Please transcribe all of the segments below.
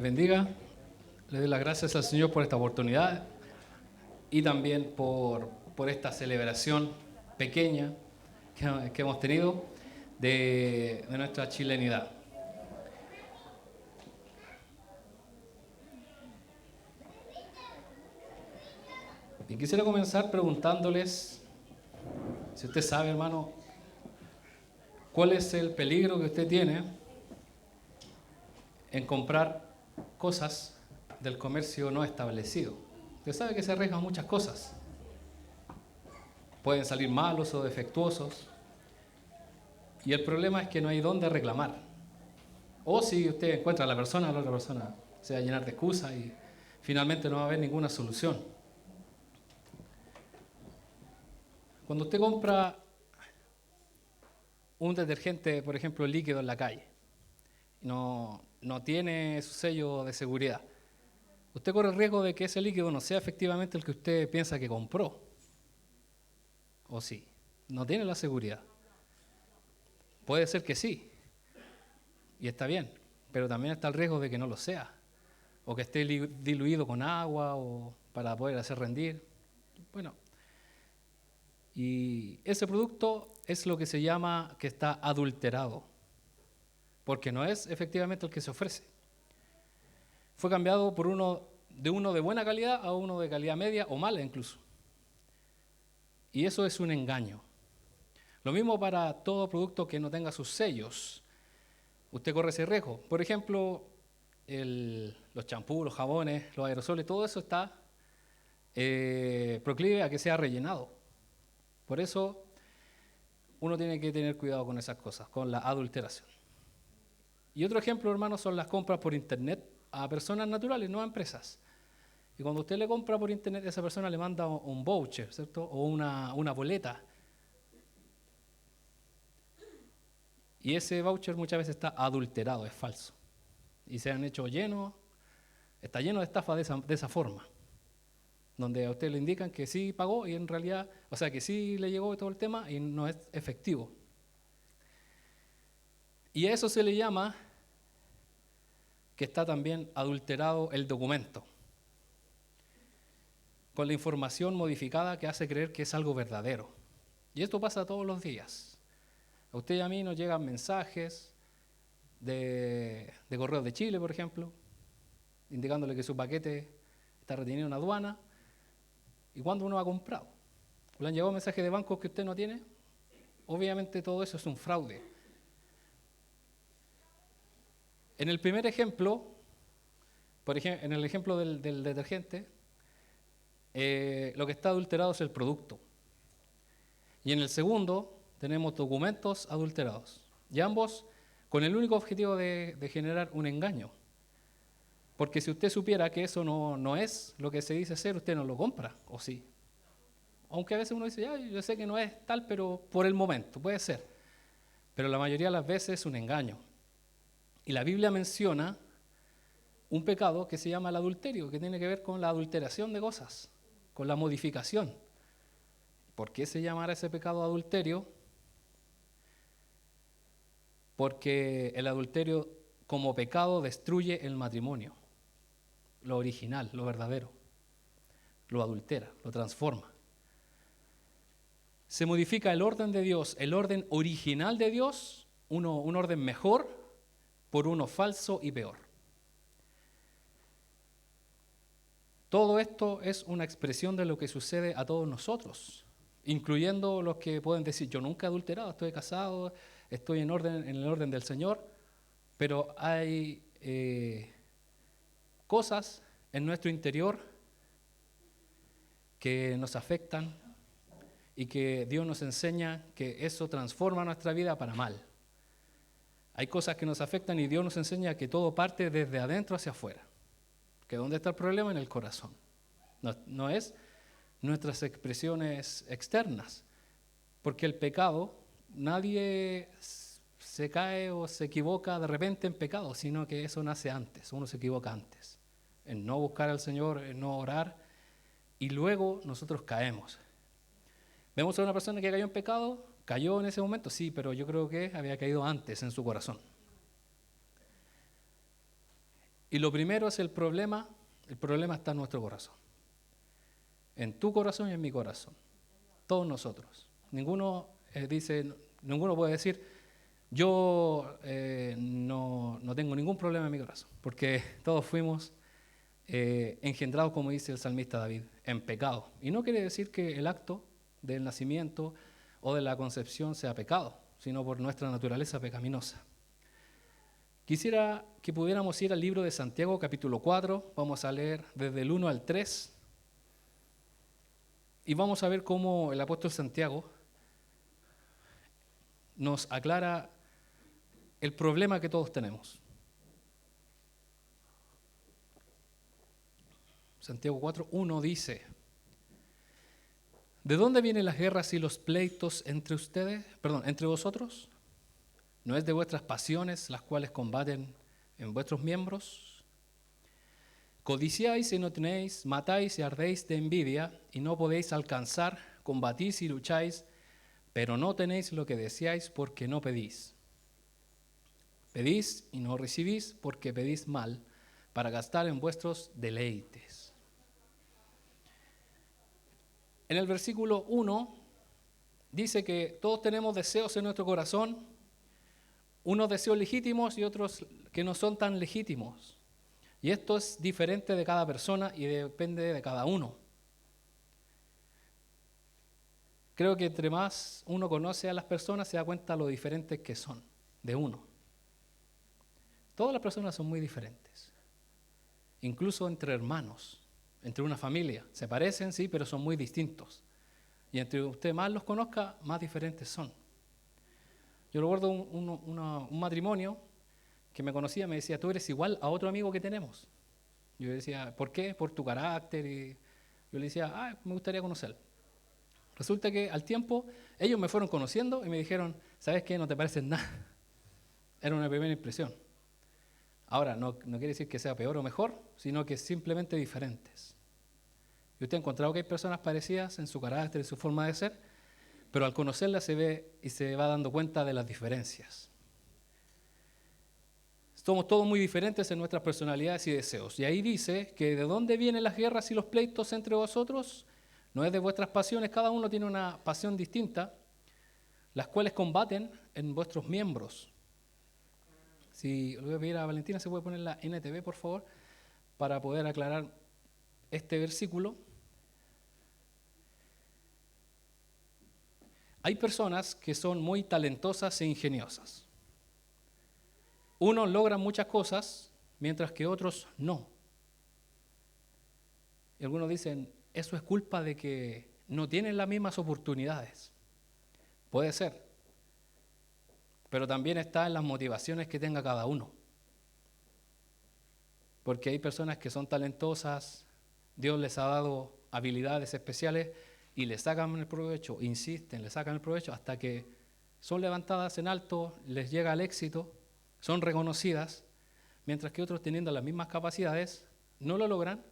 Bendiga, le doy las gracias al Señor por esta oportunidad y también por esta celebración pequeña que hemos tenido de nuestra chilenidad. Y quisiera comenzar preguntándoles, si usted sabe, hermano, cuál es el peligro que usted tiene en comprar cosas del comercio no establecido. Usted sabe que se arriesgan muchas cosas. Pueden salir malos o defectuosos. Y el problema es que no hay dónde reclamar. O si usted encuentra a la otra persona se va a llenar de excusas y finalmente no va a haber ninguna solución. Cuando usted compra un detergente, por ejemplo, líquido en la calle, no tiene su sello de seguridad, usted corre el riesgo de que ese líquido no sea efectivamente el que usted piensa que compró. ¿O sí? No tiene la seguridad. Puede ser que sí, y está bien, pero también está el riesgo de que no lo sea, o que esté diluido con agua o para poder hacer rendir. Bueno, y ese producto es lo que se llama que está adulterado, porque no es efectivamente el que se ofrece. Fue cambiado por uno de buena calidad a uno de calidad media o mala incluso. Y eso es un engaño. Lo mismo para todo producto que no tenga sus sellos. Usted corre ese riesgo. Por ejemplo, los champús, los jabones, los aerosoles, todo eso está proclive a que sea rellenado. Por eso uno tiene que tener cuidado con esas cosas, con la adulteración. Y otro ejemplo, hermanos, son las compras por internet a personas naturales, no a empresas. Y cuando usted le compra por internet, esa persona le manda un voucher, ¿cierto? O una boleta. Y ese voucher muchas veces está adulterado, es falso. Y se han hecho está lleno de estafas de esa forma. Donde a usted le indican que sí pagó y en realidad, o sea, que sí le llegó todo el tema y no es efectivo. Y a eso se le llama que está también adulterado el documento, con la información modificada que hace creer que es algo verdadero. Y esto pasa todos los días. A usted y a mí nos llegan mensajes de Correos de Chile, por ejemplo, indicándole que su paquete está retenido en aduana. ¿Y cuándo uno ha comprado? ¿Le han llegado mensajes de bancos que usted no tiene? Obviamente todo eso es un fraude. En el primer ejemplo, en el ejemplo del detergente, lo que está adulterado es el producto. Y en el segundo tenemos documentos adulterados. Y ambos con el único objetivo de generar un engaño. Porque si usted supiera que eso no es lo que se dice ser, usted no lo compra, ¿o sí? Aunque a veces uno dice, yo sé que no es tal, pero por el momento, puede ser. Pero la mayoría de las veces es un engaño. Y la Biblia menciona un pecado que se llama el adulterio, que tiene que ver con la adulteración de cosas, con la modificación. ¿Por qué se llamará ese pecado adulterio? Porque el adulterio como pecado destruye el matrimonio, lo original, lo verdadero, lo adultera, lo transforma. Se modifica el orden de Dios, el orden original de Dios, un orden mejor, por uno falso y peor. Todo esto es una expresión de lo que sucede a todos nosotros, incluyendo los que pueden decir, yo nunca he adulterado, estoy casado, estoy en el orden del Señor, pero hay cosas en nuestro interior que nos afectan y que Dios nos enseña que eso transforma nuestra vida para mal. Hay cosas que nos afectan y Dios nos enseña que todo parte desde adentro hacia afuera. ¿Que dónde está el problema? En el corazón. No es nuestras expresiones externas, porque el pecado, nadie se cae o se equivoca de repente en pecado, sino que eso nace antes, uno se equivoca antes, en no buscar al Señor, en no orar, y luego nosotros caemos. Vemos a una persona que cayó en pecado, cayó en ese momento, sí, pero yo creo que había caído antes en su corazón. Y lo primero es el problema está en nuestro corazón. En tu corazón y en mi corazón. Todos nosotros. Ninguno puede decir, yo no tengo ningún problema en mi corazón, porque todos fuimos engendrados, como dice el salmista David, en pecado. Y no quiere decir que el acto del nacimiento o de la concepción sea pecado, sino por nuestra naturaleza pecaminosa. Quisiera que pudiéramos ir al libro de Santiago, capítulo 4, vamos a leer desde el 1 al 3, y vamos a ver cómo el apóstol Santiago nos aclara el problema que todos tenemos. Santiago 4, 1 dice: ¿de dónde vienen las guerras y los pleitos entre vosotros? ¿No es de vuestras pasiones las cuales combaten en vuestros miembros? Codiciáis y no tenéis, matáis y ardéis de envidia y no podéis alcanzar, combatís y lucháis, pero no tenéis lo que deseáis porque no pedís. Pedís y no recibís porque pedís mal, para gastar en vuestros deleites. En el versículo 1 dice que todos tenemos deseos en nuestro corazón, unos deseos legítimos y otros que no son tan legítimos. Y esto es diferente de cada persona y depende de cada uno. Creo que entre más uno conoce a las personas, se da cuenta lo diferentes que son de uno. Todas las personas son muy diferentes, incluso entre hermanos, entre una familia. Se parecen, sí, pero son muy distintos. Y entre usted más los conozca, más diferentes son. Yo recuerdo un matrimonio que me conocía, me decía, tú eres igual a otro amigo que tenemos. Yo decía, ¿por qué? Por tu carácter. Y yo le decía, me gustaría conocerlo. Resulta que al tiempo, ellos me fueron conociendo y me dijeron, ¿sabes qué? No te pareces nada. Era una primera impresión. Ahora, no quiere decir que sea peor o mejor, sino que simplemente diferentes. Y usted ha encontrado que hay personas parecidas en su carácter y su forma de ser, pero al conocerlas se ve y se va dando cuenta de las diferencias. Somos todos muy diferentes en nuestras personalidades y deseos. Y ahí dice que ¿de dónde vienen las guerras y los pleitos entre vosotros? No es de vuestras pasiones, cada uno tiene una pasión distinta, las cuales combaten en vuestros miembros. Si le voy a pedir a Valentina, ¿se puede poner la NTV, por favor? Para poder aclarar este versículo. Hay personas que son muy talentosas e ingeniosas. Unos logran muchas cosas, mientras que otros no. Y algunos dicen, eso es culpa de que no tienen las mismas oportunidades. Puede ser. Pero también está en las motivaciones que tenga cada uno. Porque hay personas que son talentosas, Dios les ha dado habilidades especiales y le sacan el provecho, insisten, le sacan el provecho hasta que son levantadas en alto, les llega el éxito, son reconocidas, mientras que otros teniendo las mismas capacidades no lo logran,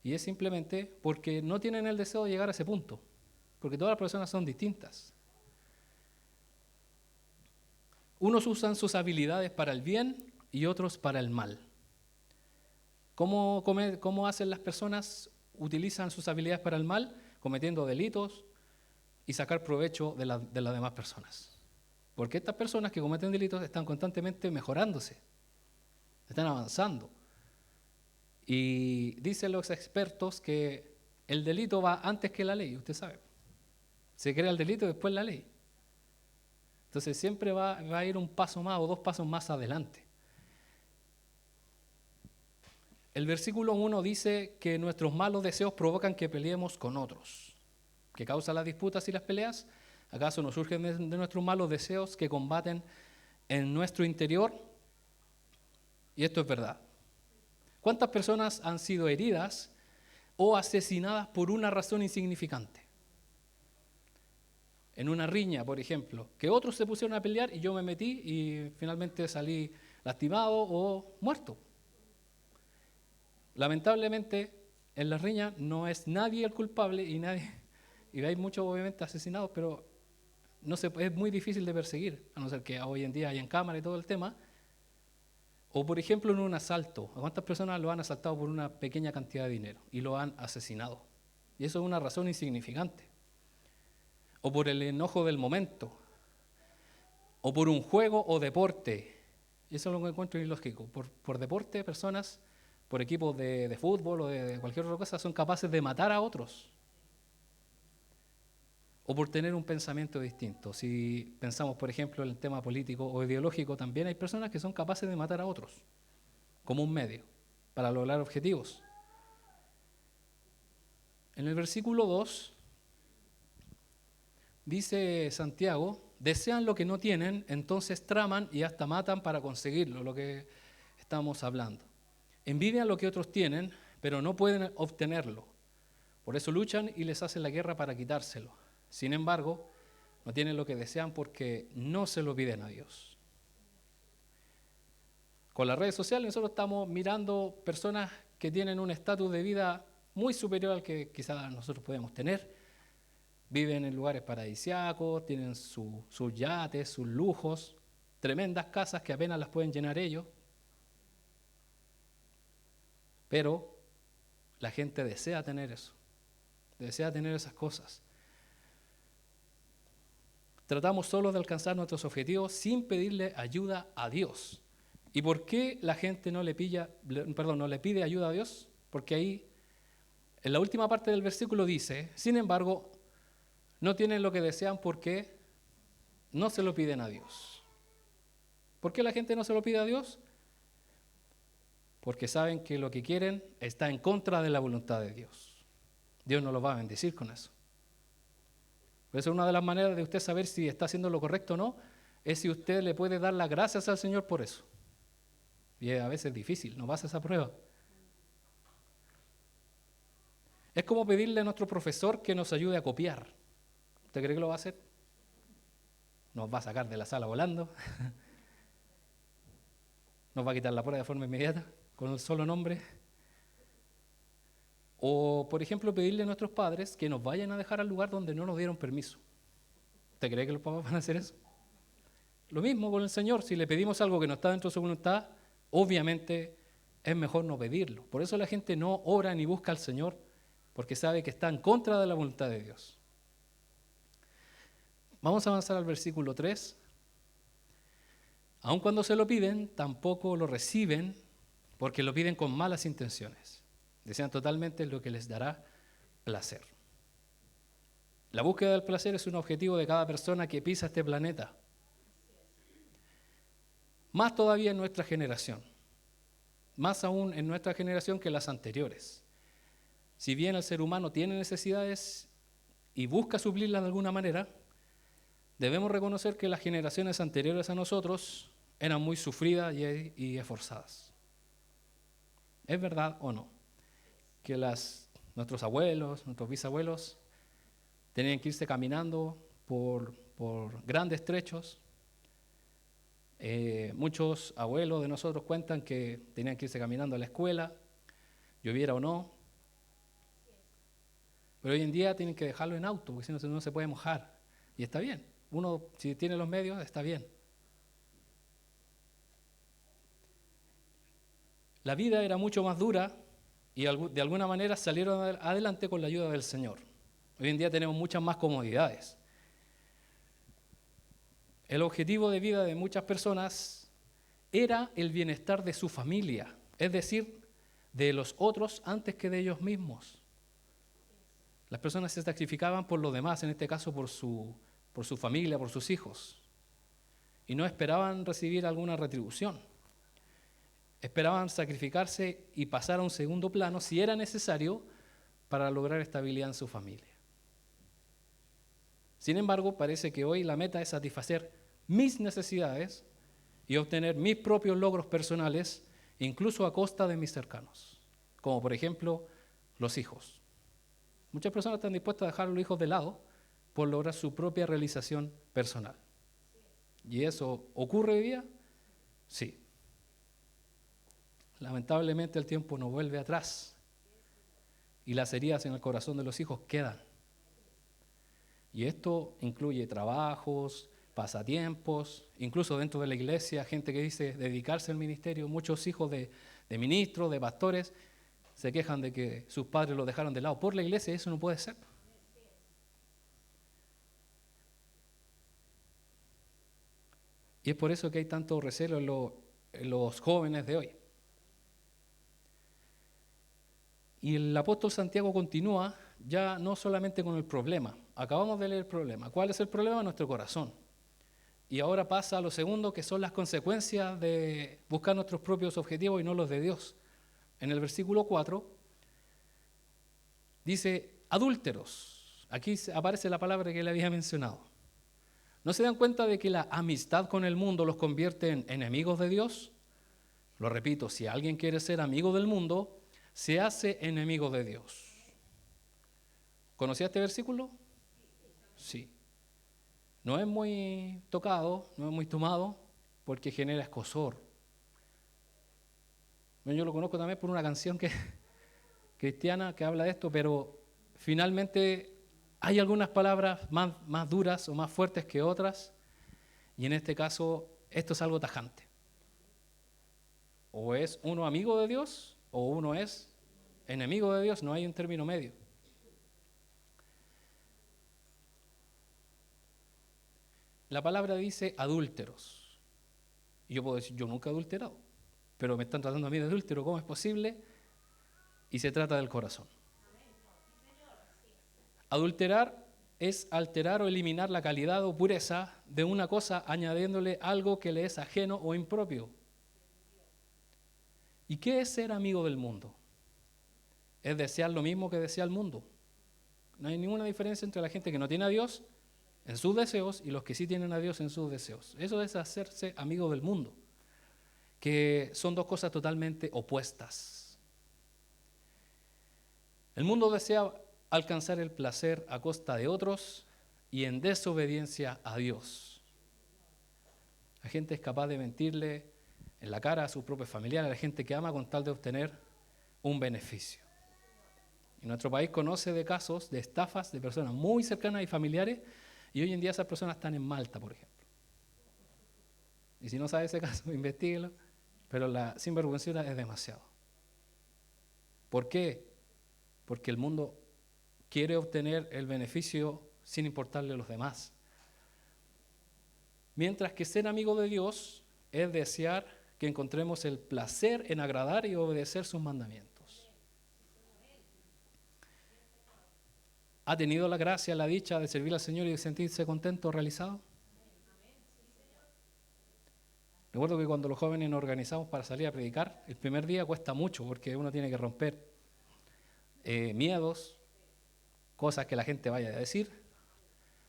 y es simplemente porque no tienen el deseo de llegar a ese punto, porque todas las personas son distintas. Unos usan sus habilidades para el bien y otros para el mal. ¿Cómo hacen las personas? Utilizan sus habilidades para el mal, cometiendo delitos y sacar provecho de las demás personas. Porque estas personas que cometen delitos están constantemente mejorándose, están avanzando. Y dicen los expertos que el delito va antes que la ley, usted sabe. Se crea el delito y después la ley. Entonces siempre va a ir un paso más o dos pasos más adelante. El versículo 1 dice que nuestros malos deseos provocan que peleemos con otros. ¿Qué causa las disputas y las peleas? ¿Acaso nos surgen de nuestros malos deseos que combaten en nuestro interior? Y esto es verdad. ¿Cuántas personas han sido heridas o asesinadas por una razón insignificante? En una riña, por ejemplo, que otros se pusieron a pelear y yo me metí y finalmente salí lastimado o muerto. Lamentablemente, en la riña no es nadie el culpable y hay muchos obviamente asesinados, pero es muy difícil de perseguir, a no ser que hoy en día hayan cámara y todo el tema, O por ejemplo en un asalto. ¿A cuántas personas lo han asaltado por una pequeña cantidad de dinero y lo han asesinado? Y eso es una razón insignificante. O por el enojo del momento. O por un juego o deporte. Y eso es lo que encuentro ilógico. Por deporte, personas, por equipos de fútbol o de cualquier otra cosa, son capaces de matar a otros. O por tener un pensamiento distinto. Si pensamos, por ejemplo, en el tema político o ideológico, también hay personas que son capaces de matar a otros, como un medio, para lograr objetivos. En el versículo 2, dice Santiago, desean lo que no tienen, entonces traman y hasta matan para conseguirlo, lo que estamos hablando. Envidian lo que otros tienen, pero no pueden obtenerlo. Por eso luchan y les hacen la guerra para quitárselo. Sin embargo, no tienen lo que desean porque no se lo piden a Dios. Con las redes sociales nosotros estamos mirando personas que tienen un estatus de vida muy superior al que quizás nosotros podemos tener. Viven en lugares paradisíacos, tienen sus yates, sus lujos, tremendas casas que apenas las pueden llenar ellos. Pero la gente desea tener eso, desea tener esas cosas. Tratamos solo de alcanzar nuestros objetivos sin pedirle ayuda a Dios. ¿Y por qué la gente no le pide ayuda a Dios? Porque ahí, en la última parte del versículo dice, sin embargo, no tienen lo que desean porque no se lo piden a Dios. ¿Por qué la gente no se lo pide a Dios? Porque saben que lo que quieren está en contra de la voluntad de Dios. Dios no los va a bendecir con eso. Por eso una de las maneras de usted saber si está haciendo lo correcto o no, es si usted le puede dar las gracias al Señor por eso. Y a veces es difícil, no pasa esa prueba. Es como pedirle a nuestro profesor que nos ayude a copiar. ¿Usted cree que lo va a hacer? Nos va a sacar de la sala volando. Nos va a quitar la prueba de forma inmediata, con el solo nombre. O, por ejemplo, pedirle a nuestros padres que nos vayan a dejar al lugar donde no nos dieron permiso. ¿Usted cree que los papás van a hacer eso? Lo mismo con el Señor. Si le pedimos algo que no está dentro de su voluntad, obviamente es mejor no pedirlo. Por eso la gente no ora ni busca al Señor, porque sabe que está en contra de la voluntad de Dios. Vamos a avanzar al versículo 3. Aun cuando se lo piden, tampoco lo reciben, porque lo piden con malas intenciones. Desean totalmente lo que les dará placer. La búsqueda del placer es un objetivo de cada persona que pisa este planeta. Más todavía en nuestra generación. Más aún en nuestra generación que las anteriores. Si bien el ser humano tiene necesidades y busca suplirlas de alguna manera, debemos reconocer que las generaciones anteriores a nosotros eran muy sufridas y esforzadas. ¿Es verdad o no? Que nuestros abuelos, nuestros bisabuelos, tenían que irse caminando por grandes trechos. Muchos abuelos de nosotros cuentan que tenían que irse caminando a la escuela, lloviera o no. Pero hoy en día tienen que dejarlo en auto, porque si no, no se puede mojar. Y está bien. Uno, si tiene los medios, está bien. La vida era mucho más dura y de alguna manera salieron adelante con la ayuda del Señor. Hoy en día tenemos muchas más comodidades. El objetivo de vida de muchas personas era el bienestar de su familia, es decir, de los otros antes que de ellos mismos. Las personas se sacrificaban por los demás, en este caso por su familia, por sus hijos, y no esperaban recibir alguna retribución. Esperaban sacrificarse y pasar a un segundo plano si era necesario para lograr estabilidad en su familia. Sin embargo, parece que hoy la meta es satisfacer mis necesidades y obtener mis propios logros personales, incluso a costa de mis cercanos, como por ejemplo los hijos. Muchas personas están dispuestas a dejar a los hijos de lado por lograr su propia realización personal. ¿Y eso ocurre hoy día? Sí. Lamentablemente el tiempo no vuelve atrás y las heridas en el corazón de los hijos quedan. Y esto incluye trabajos, pasatiempos, incluso dentro de la iglesia, gente que dice dedicarse al ministerio. Muchos hijos de ministros, de pastores, se quejan de que sus padres los dejaron de lado por la iglesia, y eso no puede ser. Y es por eso que hay tanto recelo en los jóvenes de hoy. Y el apóstol Santiago continúa ya no solamente con el problema. Acabamos de leer el problema. ¿Cuál es el problema? Nuestro corazón. Y ahora pasa a lo segundo, que son las consecuencias de buscar nuestros propios objetivos y no los de Dios. En el versículo 4 dice, adúlteros. Aquí aparece la palabra que le había mencionado. ¿No se dan cuenta de que la amistad con el mundo los convierte en enemigos de Dios? Lo repito, si alguien quiere ser amigo del mundo, se hace enemigo de Dios. ¿Conocía este versículo? Sí. No es muy tocado, no es muy tomado, porque genera escozor. Yo lo conozco también por una canción cristiana que habla de esto, pero finalmente hay algunas palabras más duras o más fuertes que otras, y en este caso esto es algo tajante. O es uno amigo de Dios o uno es enemigo de Dios, no hay un término medio. La palabra dice adúlteros. Y yo puedo decir, yo nunca he adulterado, pero me están tratando a mí de adúltero, ¿cómo es posible? Y se trata del corazón. Adulterar es alterar o eliminar la calidad o pureza de una cosa añadiéndole algo que le es ajeno o impropio. ¿Y qué es ser amigo del mundo? Es desear lo mismo que desea el mundo. No hay ninguna diferencia entre la gente que no tiene a Dios en sus deseos y los que sí tienen a Dios en sus deseos. Eso es hacerse amigo del mundo, que son dos cosas totalmente opuestas. El mundo desea alcanzar el placer a costa de otros y en desobediencia a Dios. La gente es capaz de mentirle en la cara a sus propios familiares, a la gente que ama con tal de obtener un beneficio. Y nuestro país conoce de casos de estafas de personas muy cercanas y familiares, y hoy en día esas personas están en Malta, por ejemplo. Y si no sabe ese caso, investíguelo, pero la sinvergüenzura es demasiado. ¿Por qué? Porque el mundo quiere obtener el beneficio sin importarle a los demás. Mientras que ser amigo de Dios es desear que encontremos el placer en agradar y obedecer sus mandamientos. ¿Ha tenido la gracia, la dicha de servir al Señor y de sentirse contento, realizado? Recuerdo que cuando los jóvenes nos organizamos para salir a predicar, el primer día cuesta mucho porque uno tiene que romper miedos, cosas que la gente vaya a decir,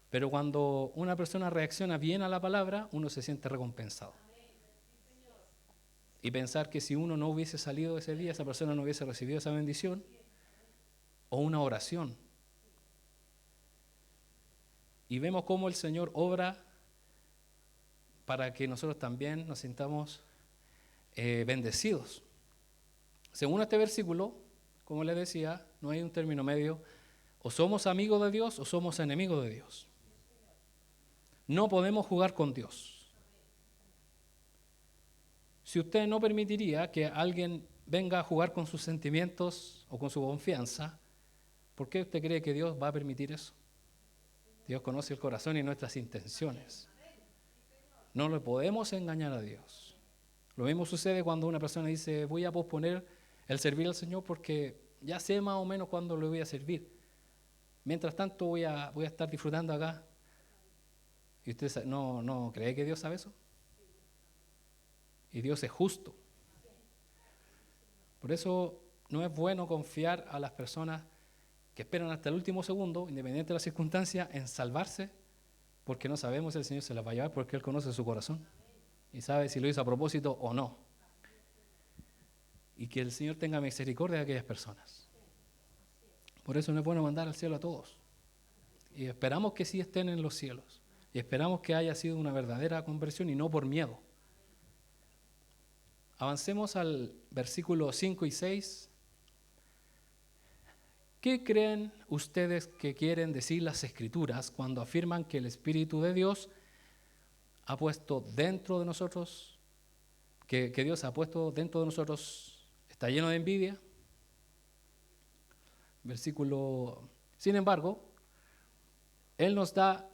pero cuando una persona reacciona bien a la palabra, uno se siente recompensado. Y pensar que si uno no hubiese salido ese día, esa persona no hubiese recibido esa bendición, o una oración. Y vemos cómo el Señor obra para que nosotros también nos sintamos bendecidos. Según este versículo, como les decía, no hay un término medio. O somos amigos de Dios o somos enemigos de Dios. No podemos jugar con Dios. Si usted no permitiría que alguien venga a jugar con sus sentimientos o con su confianza, ¿por qué usted cree que Dios va a permitir eso? Dios conoce el corazón y nuestras intenciones. No le podemos engañar a Dios. Lo mismo sucede cuando una persona dice, voy a posponer el servir al Señor porque ya sé más o menos cuándo le voy a servir. Mientras tanto voy a estar disfrutando acá. ¿Y usted no cree que Dios sabe eso? Y Dios es justo. Por eso no es bueno confiar a las personas que esperan hasta el último segundo, independiente de la circunstancia, en salvarse, porque no sabemos si el Señor se las va a llevar, porque Él conoce su corazón y sabe si lo hizo a propósito o no. Y que el Señor tenga misericordia de aquellas personas. Por eso no es bueno mandar al cielo a todos. Y esperamos que sí estén en los cielos. Y esperamos que haya sido una verdadera conversión y no por miedo. Avancemos al versículo 5 y 6. ¿Qué creen ustedes que quieren decir las Escrituras cuando afirman que el Espíritu de Dios ha puesto dentro de nosotros, que Dios ha puesto dentro de nosotros, está lleno de envidia. Sin embargo, Él nos da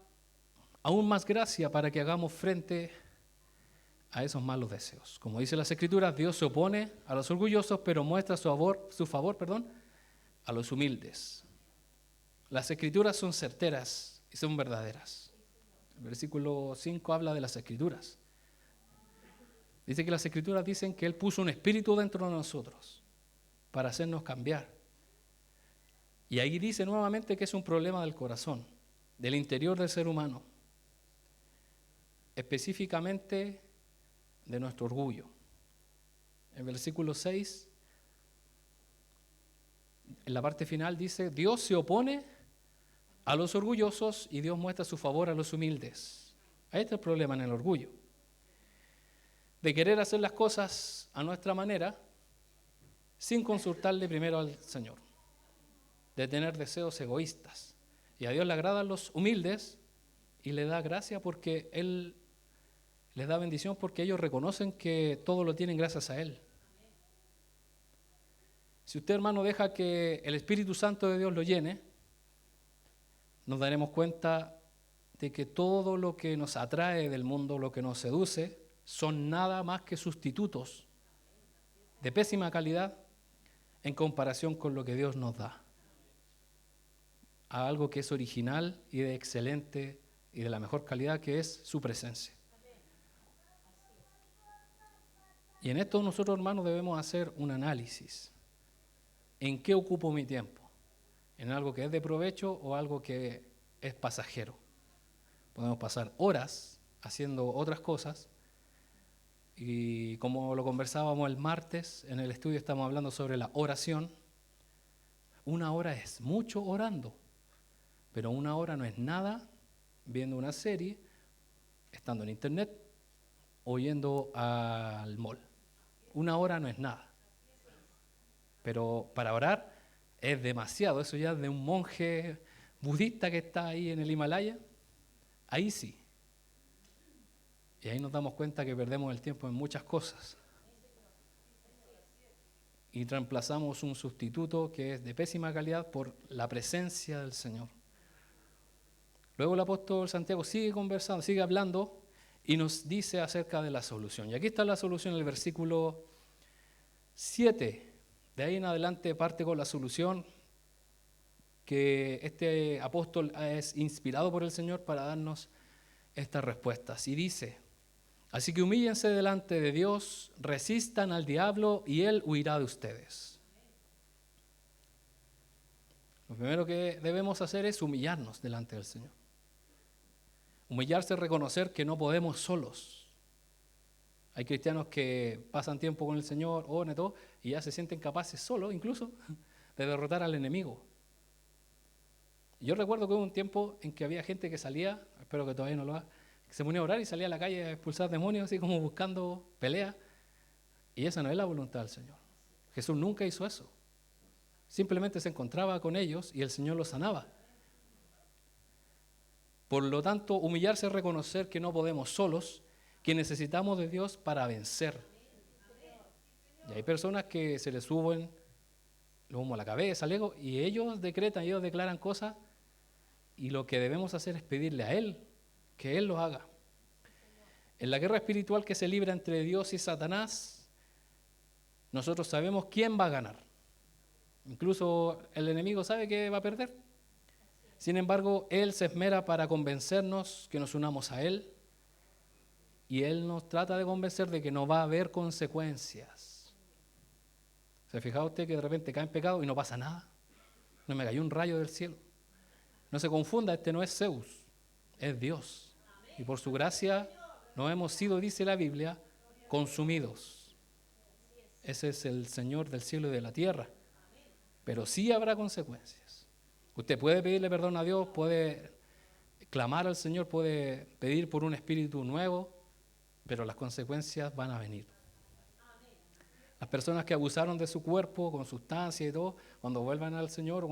aún más gracia para que hagamos frente a esos malos deseos. Como dice las Escrituras, Dios se opone a los orgullosos, pero muestra su favor, a los humildes. Las Escrituras son certeras y son verdaderas. El versículo 5 habla de las Escrituras. Dice que las Escrituras dicen que Él puso un espíritu dentro de nosotros para hacernos cambiar. Y ahí dice nuevamente que es un problema del corazón, del interior del ser humano, específicamente de nuestro orgullo. El versículo 6, en la parte final dice, Dios se opone a los orgullosos y Dios muestra su favor a los humildes. Ahí está el problema en el orgullo. De querer hacer las cosas a nuestra manera sin consultarle primero al Señor. De tener deseos egoístas. Y a Dios le agradan los humildes y le da gracia porque Él les da bendición porque ellos reconocen que todo lo tienen gracias a Él. Si usted, hermano, deja que el Espíritu Santo de Dios lo llene, nos daremos cuenta de que todo lo que nos atrae del mundo, lo que nos seduce, son nada más que sustitutos de pésima calidad en comparación con lo que Dios nos da. A algo que es original y de excelente y de la mejor calidad, que es su presencia. Y en esto nosotros, hermanos, debemos hacer un análisis. ¿En qué ocupo mi tiempo? ¿En algo que es de provecho o algo que es pasajero? Podemos pasar horas haciendo otras cosas. Y como lo conversábamos el martes, en el estudio estamos hablando sobre la oración. Una hora es mucho orando, pero una hora no es nada viendo una serie, estando en internet o yendo al mall. Una hora no es nada. Pero para orar es demasiado. Eso ya es de un monje budista que está ahí en el Himalaya. Ahí sí. Y ahí nos damos cuenta que perdemos el tiempo en muchas cosas. Y reemplazamos un sustituto que es de pésima calidad por la presencia del Señor. Luego el apóstol Santiago sigue conversando, sigue hablando y nos dice acerca de la solución. Y aquí está la solución en el versículo 7. De ahí en adelante parte con la solución que este apóstol es inspirado por el Señor para darnos estas respuestas. Y dice, así que humíllense delante de Dios, resistan al diablo y él huirá de ustedes. Lo primero que debemos hacer es humillarnos delante del Señor. Humillarse es reconocer que no podemos solos. Hay cristianos que pasan tiempo con el Señor, oran y todo, y ya se sienten capaces solos, incluso, de derrotar al enemigo. Yo recuerdo que hubo un tiempo en que había gente que salía, espero que todavía no lo haga, que se ponía a orar y salía a la calle a expulsar demonios, así como buscando pelea. Y esa no es la voluntad del Señor. Jesús nunca hizo eso. Simplemente se encontraba con ellos y el Señor los sanaba. Por lo tanto, humillarse es reconocer que no podemos solos, que necesitamos de Dios para vencer. Y hay personas que se les suben el humo a la cabeza, al ego, y ellos decretan, ellos declaran cosas, y lo que debemos hacer es pedirle a Él, que Él lo haga. En la guerra espiritual que se libra entre Dios y Satanás, nosotros sabemos quién va a ganar. Incluso el enemigo sabe que va a perder. Sin embargo, Él se esmera para convencernos que nos unamos a Él, y Él nos trata de convencer de que no va a haber consecuencias. ¿Se ha fijado usted que de repente cae en pecado y no pasa nada? No me cayó un rayo del cielo. No se confunda, este no es Zeus, es Dios. Y por su gracia no hemos sido, dice la Biblia, consumidos. Ese es el Señor del cielo y de la tierra. Pero sí habrá consecuencias. Usted puede pedirle perdón a Dios, puede clamar al Señor, puede pedir por un espíritu nuevo, pero las consecuencias van a venir. Las personas que abusaron de su cuerpo con sustancias y todo, cuando vuelvan al Señor,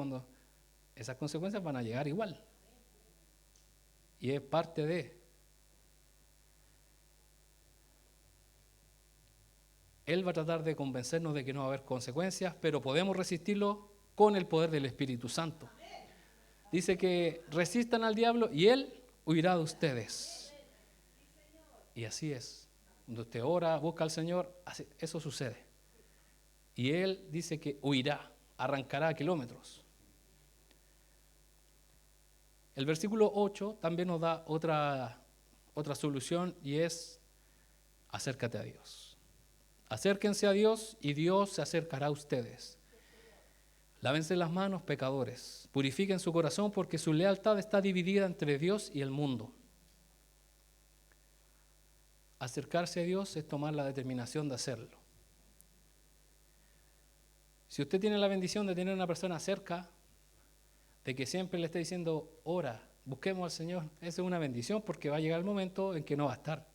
esas consecuencias van a llegar igual. Y es parte de. Él va a tratar de convencernos de que no va a haber consecuencias, pero podemos resistirlo con el poder del Espíritu Santo. Dice que resistan al diablo y él huirá de ustedes. Y así es. Cuando usted ora, busca al Señor, eso sucede. Y él dice que huirá, arrancará kilómetros. El versículo 8 también nos da otra solución y es: acércate a Dios. Acérquense a Dios y Dios se acercará a ustedes. Lávense las manos, pecadores. Purifiquen su corazón porque su lealtad está dividida entre Dios y el mundo. Acercarse a Dios es tomar la determinación de hacerlo. Si usted tiene la bendición de tener una persona cerca, de que siempre le esté diciendo, ora, busquemos al Señor, esa es una bendición porque va a llegar el momento en que no va a estar.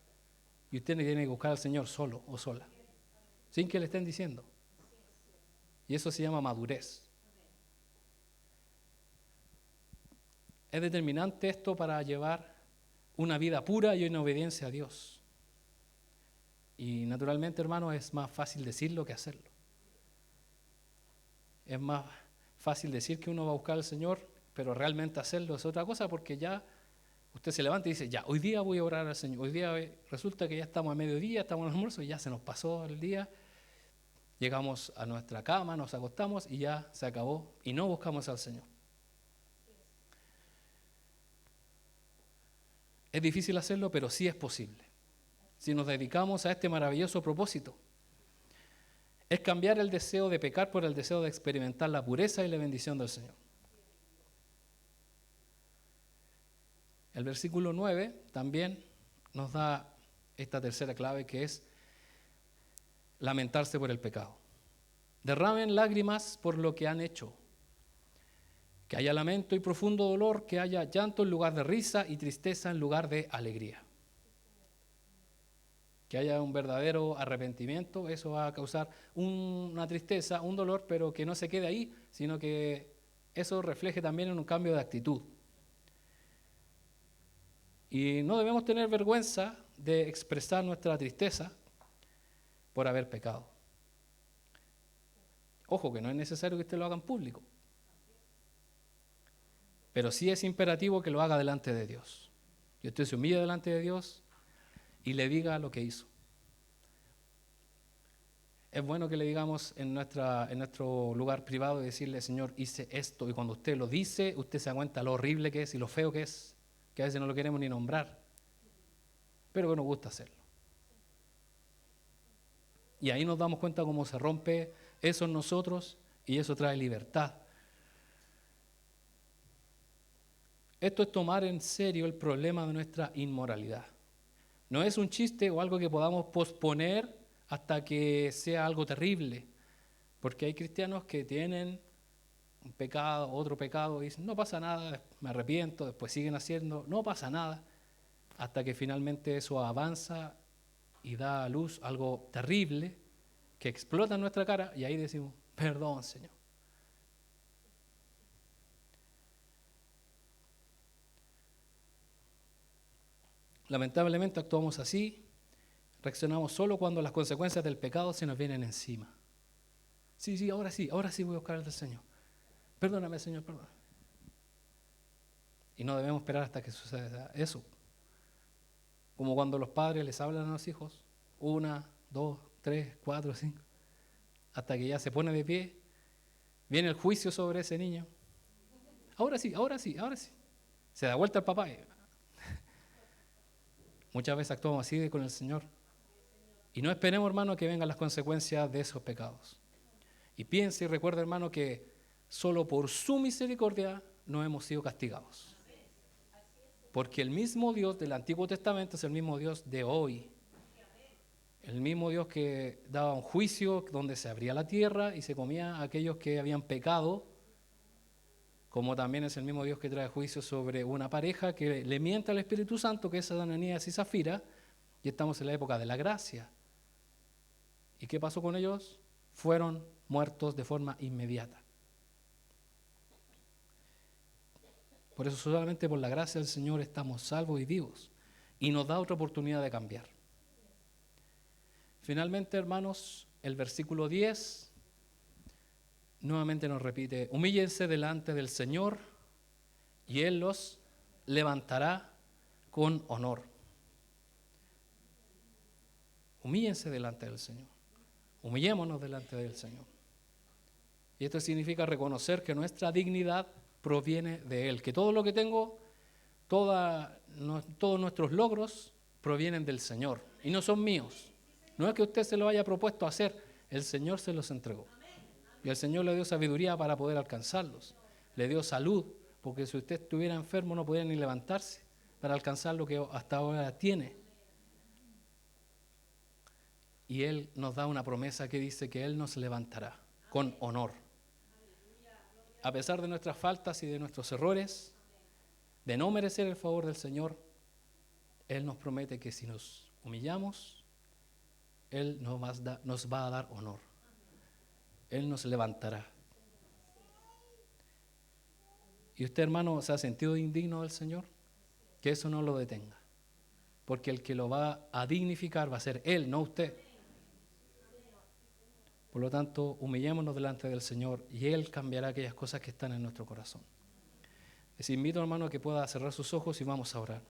Y usted tiene que buscar al Señor solo o sola, sin que le estén diciendo. Y eso se llama madurez. Es determinante esto para llevar una vida pura y en obediencia a Dios. Y naturalmente, hermano, es más fácil decirlo que hacerlo. Es más fácil decir que uno va a buscar al Señor, pero realmente hacerlo es otra cosa, porque ya usted se levanta y dice, ya, hoy día voy a orar al Señor. Hoy día resulta que ya estamos a mediodía, estamos en el almuerzo y ya se nos pasó el día. Llegamos a nuestra cama, nos acostamos y ya se acabó y no buscamos al Señor. Es difícil hacerlo, pero sí es posible. Si nos dedicamos a este maravilloso propósito, es cambiar el deseo de pecar por el deseo de experimentar la pureza y la bendición del Señor. El versículo 9 también nos da esta tercera clave, que es lamentarse por el pecado. Derramen lágrimas por lo que han hecho. Que haya lamento y profundo dolor, que haya llanto en lugar de risa y tristeza en lugar de alegría. Que haya un verdadero arrepentimiento, eso va a causar una tristeza, un dolor, pero que no se quede ahí, sino que eso refleje también en un cambio de actitud. Y no debemos tener vergüenza de expresar nuestra tristeza por haber pecado. Ojo, que no es necesario que usted lo haga en público, pero sí es imperativo que lo haga delante de Dios. Que usted se humille delante de Dios y le diga lo que hizo. Es bueno que le digamos en nuestro lugar privado y decirle, Señor, hice esto, y cuando usted lo dice, usted se da cuenta lo horrible que es y lo feo que es, que a veces no lo queremos ni nombrar, pero que nos gusta hacerlo. Y ahí nos damos cuenta cómo se rompe eso en nosotros y eso trae libertad. Esto es tomar en serio el problema de nuestra inmoralidad. No es un chiste o algo que podamos posponer hasta que sea algo terrible, porque hay cristianos que tienen un pecado, otro pecado, y dicen, no pasa nada, me arrepiento, después siguen haciendo, no pasa nada, hasta que finalmente eso avanza y da a luz algo terrible que explota en nuestra cara, y ahí decimos, perdón, Señor. Lamentablemente actuamos así, reaccionamos solo cuando las consecuencias del pecado se nos vienen encima. Sí, ahora sí voy a buscar al Señor. Perdóname, Señor, perdóname. Y no debemos esperar hasta que suceda eso. Como cuando los padres les hablan a los hijos, 1, 2, 3, 4, 5, hasta que ya se pone de pie, viene el juicio sobre ese niño. Ahora sí. Se da vuelta el papá. Muchas veces actuamos así con el Señor. Y no esperemos, hermano, que vengan las consecuencias de esos pecados. Y piense y recuerde, hermano, que solo por su misericordia no hemos sido castigados. Porque el mismo Dios del Antiguo Testamento es el mismo Dios de hoy. El mismo Dios que daba un juicio donde se abría la tierra y se comía a aquellos que habían pecado, como también es el mismo Dios que trae juicio sobre una pareja que le miente al Espíritu Santo, que es Ananías y Zafira, y estamos en la época de la gracia. ¿Y qué pasó con ellos? Fueron muertos de forma inmediata. Por eso solamente por la gracia del Señor estamos salvos y vivos, y nos da otra oportunidad de cambiar. Finalmente, hermanos, el versículo 10 nuevamente nos repite: humíllense delante del Señor y Él los levantará con honor. Humíllense delante del Señor. Humillémonos delante del Señor. Y esto significa reconocer que nuestra dignidad proviene de Él, que todo lo que tengo, todos nuestros logros provienen del Señor y no son míos. No es que usted se lo haya propuesto hacer, el Señor se los entregó. Y el Señor le dio sabiduría para poder alcanzarlos. Le dio salud, porque si usted estuviera enfermo no podía ni levantarse para alcanzar lo que hasta ahora tiene. Y Él nos da una promesa que dice que Él nos levantará con honor. A pesar de nuestras faltas y de nuestros errores, de no merecer el favor del Señor, Él nos promete que si nos humillamos, Él nos va a dar honor. Él nos levantará. ¿Y usted, hermano, se ha sentido indigno del Señor? Que eso no lo detenga. Porque el que lo va a dignificar va a ser Él, no usted. Por lo tanto, humillémonos delante del Señor y Él cambiará aquellas cosas que están en nuestro corazón. Les invito, hermano, a que pueda cerrar sus ojos y vamos a orar.